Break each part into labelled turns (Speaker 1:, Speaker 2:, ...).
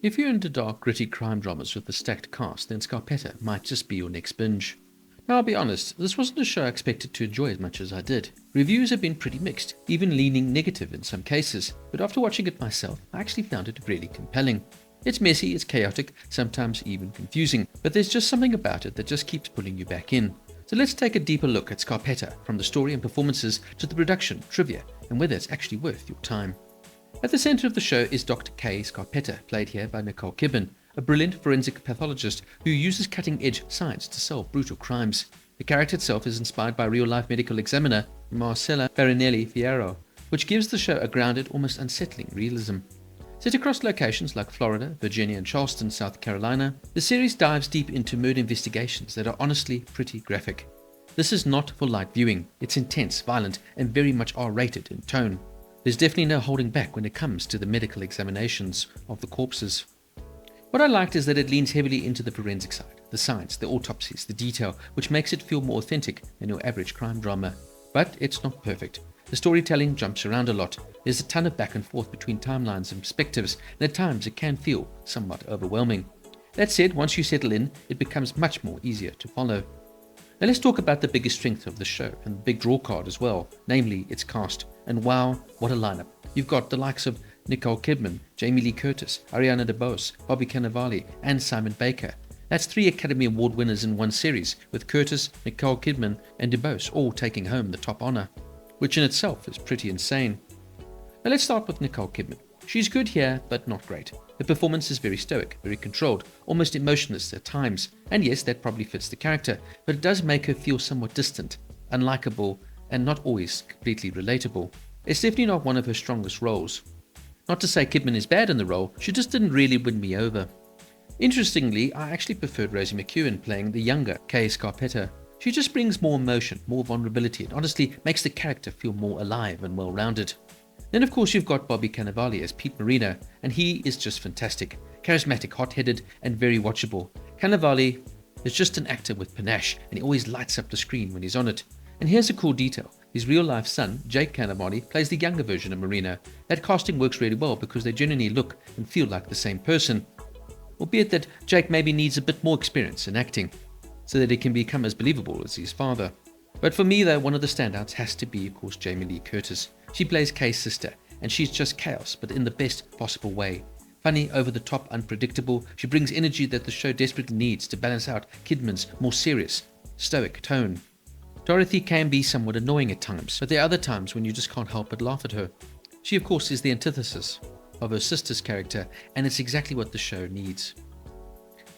Speaker 1: If you're into dark, gritty crime dramas with a stacked cast, then Scarpetta might just be your next binge. Now, I'll be honest, this wasn't a show I expected to enjoy as much as I did. Reviews have been pretty mixed, even leaning negative in some cases, but after watching it myself, I actually found it really compelling. It's messy, it's chaotic, sometimes even confusing, but there's just something about it that just keeps pulling you back in. So let's take a deeper look at Scarpetta, from the story and performances to the production, trivia, and whether it's actually worth your time. At the center of the show is Dr. Kay Scarpetta, played here by Nicole Kidman, a brilliant forensic pathologist who uses cutting-edge science to solve brutal crimes. The character itself is inspired by real-life medical examiner Marcella Farinelli Fierro, which gives the show a grounded, almost unsettling realism. Set across locations like Florida, Virginia, and Charleston, South Carolina, the series dives deep into murder investigations that are honestly pretty graphic. This is not for light viewing. It's intense, violent, and very much R-rated in tone. There's definitely no holding back when it comes to the medical examinations of the corpses. What I liked is that it leans heavily into the forensic side, the science, the autopsies, the detail, which makes it feel more authentic than your average crime drama. But it's not perfect. The storytelling jumps around a lot. There's a ton of back and forth between timelines and perspectives, and at times it can feel somewhat overwhelming. That said, once you settle in, it becomes much more easier to follow. Now let's talk about the biggest strength of the show, and the big draw card as well, namely its cast. And wow, what a lineup. You've got the likes of Nicole Kidman, Jamie Lee Curtis, Ariana DeBose, Bobby Cannavale, and Simon Baker. That's 3 Academy Award winners in one series, with Curtis, Nicole Kidman, and DeBose all taking home the top honor, which in itself is pretty insane. Now let's start with Nicole Kidman. She's good here, but not great. Her performance is very stoic, very controlled, almost emotionless at times, and yes, that probably fits the character, but it does make her feel somewhat distant, unlikable, and not always completely relatable. It's definitely not one of her strongest roles. Not to say Kidman is bad in the role, she just didn't really win me over. Interestingly, I actually preferred Rosie McEwen playing the younger Kay Scarpetta. She just brings more emotion, more vulnerability, and honestly makes the character feel more alive and well-rounded. Then of course you've got Bobby Cannavale as Pete Marino, and he is just fantastic. Charismatic, hot-headed, and very watchable. Cannavale is just an actor with panache, and he always lights up the screen when he's on it. And here's a cool detail. His real-life son, Jake Cannavale, plays the younger version of Marino. That casting works really well because they genuinely look and feel like the same person. Albeit that Jake maybe needs a bit more experience in acting, so that he can become as believable as his father. But for me though, one of the standouts has to be, of course, Jamie Lee Curtis. She plays Kay's sister, and she's just chaos, but in the best possible way. Funny, over-the-top, unpredictable, she brings energy that the show desperately needs to balance out Kidman's more serious, stoic tone. Dorothy can be somewhat annoying at times, but there are other times when you just can't help but laugh at her. She of course is the antithesis of her sister's character, and it's exactly what the show needs.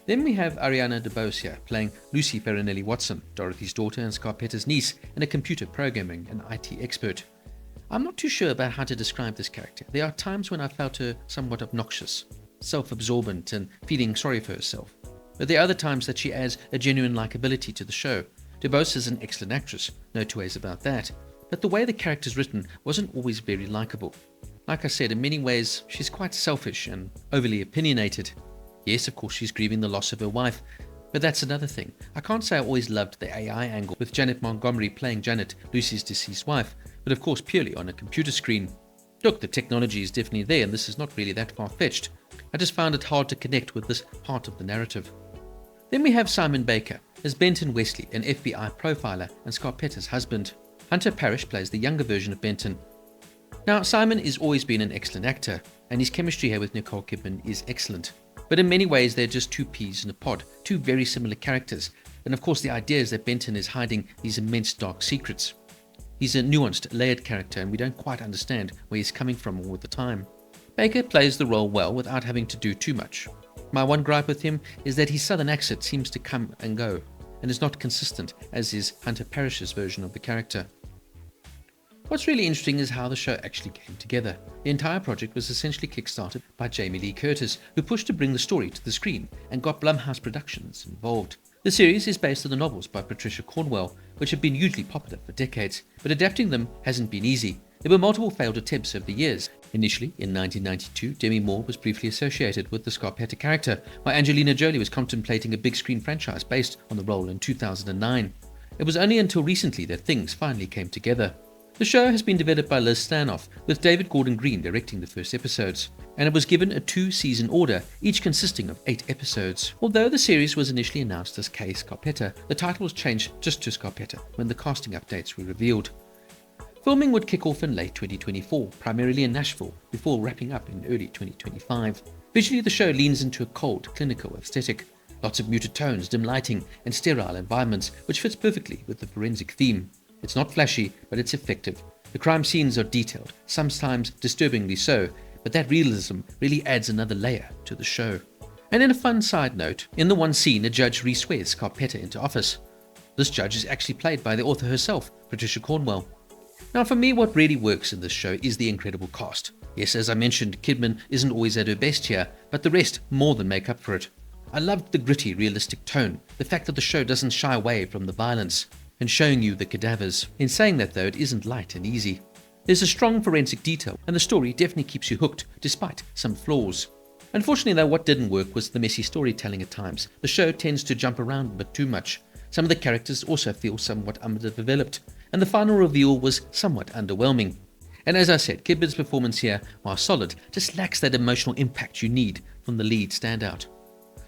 Speaker 1: Then we have Ariana DeBose here, playing Lucy Farinelli Watson, Dorothy's daughter and Scarpetta's niece, and a computer programming and IT expert. I'm not too sure about how to describe this character. There are times when I felt her somewhat obnoxious, self-absorbent, and feeling sorry for herself. But there are other times that she adds a genuine likability to the show. DeBose is an excellent actress, no two ways about that, but the way the character's written wasn't always very likable. Like I said, in many ways, she's quite selfish and overly opinionated. Yes, of course, she's grieving the loss of her wife, but that's another thing. I can't say I always loved the AI angle, with Janet Montgomery playing Janet, Lucy's deceased wife, but of course purely on a computer screen. Look, the technology is definitely there, and this is not really that far-fetched. I just found it hard to connect with this part of the narrative. Then we have Simon Baker as Benton Wesley, an FBI profiler and Scarpetta's husband. Hunter Parrish plays the younger version of Benton. Now, Simon has always been an excellent actor, and his chemistry here with Nicole Kidman is excellent. But in many ways, they're just two peas in a pod, two very similar characters. And of course, the idea is that Benton is hiding these immense dark secrets. He's a nuanced, layered character, and we don't quite understand where he's coming from all the time. Baker plays the role well without having to do too much. My one gripe with him is that his southern accent seems to come and go, and is not consistent, as is Hunter Parrish's version of the character. What's really interesting is how the show actually came together. The entire project was essentially kickstarted by Jamie Lee Curtis, who pushed to bring the story to the screen and got Blumhouse Productions involved. The series is based on the novels by Patricia Cornwell, which have been hugely popular for decades, but adapting them hasn't been easy. There were multiple failed attempts over the years. Initially, in 1992, Demi Moore was briefly associated with the Scarpetta character, while Angelina Jolie was contemplating a big screen franchise based on the role in 2009. It was only until recently that things finally came together. The show has been developed by Liz Stanoff, with David Gordon Green directing the first episodes, and it was given a 2-season order, each consisting of 8 episodes. Although the series was initially announced as K. Scarpetta, the title was changed just to Scarpetta when the casting updates were revealed. Filming would kick off in late 2024, primarily in Nashville, before wrapping up in early 2025. Visually, the show leans into a cold, clinical aesthetic. Lots of muted tones, dim lighting, and sterile environments, which fits perfectly with the forensic theme. It's not flashy, but it's effective. The crime scenes are detailed, sometimes disturbingly so, but that realism really adds another layer to the show. And in a fun side note, in the one scene, a judge re-swears Scarpetta into office. This judge is actually played by the author herself, Patricia Cornwell. Now for me, what really works in this show is the incredible cast. Yes, as I mentioned, Kidman isn't always at her best here, but the rest more than make up for it. I loved the gritty, realistic tone, the fact that the show doesn't shy away from the violence, and showing you the cadavers. In saying that though, it isn't light and easy. There's a strong forensic detail, and the story definitely keeps you hooked, despite some flaws. Unfortunately though, what didn't work was the messy storytelling at times. The show tends to jump around a bit too much. Some of the characters also feel somewhat underdeveloped, and the final reveal was somewhat underwhelming. And as I said, Kidman's performance here, while solid, just lacks that emotional impact you need from the lead standout.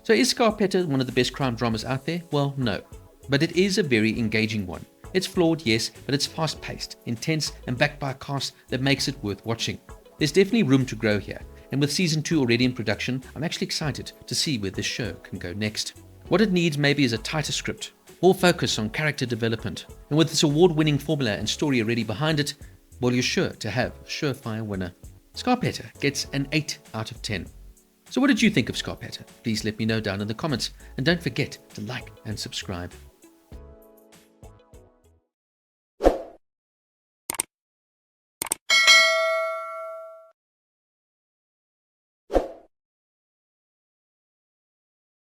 Speaker 1: So is Scarpetta one of the best crime dramas out there? Well, no. But it is a very engaging one. It's flawed, yes, but it's fast-paced, intense, and backed by a cast that makes it worth watching. There's definitely room to grow here, and with season 2 already in production, I'm actually excited to see where this show can go next. What it needs maybe is a tighter script, more focus on character development, and with this award-winning formula and story already behind it, well, you're sure to have a surefire winner. Scarpetta gets an 8 out of 10. So what did you think of Scarpetta? Please let me know down in the comments, and don't forget to like and subscribe.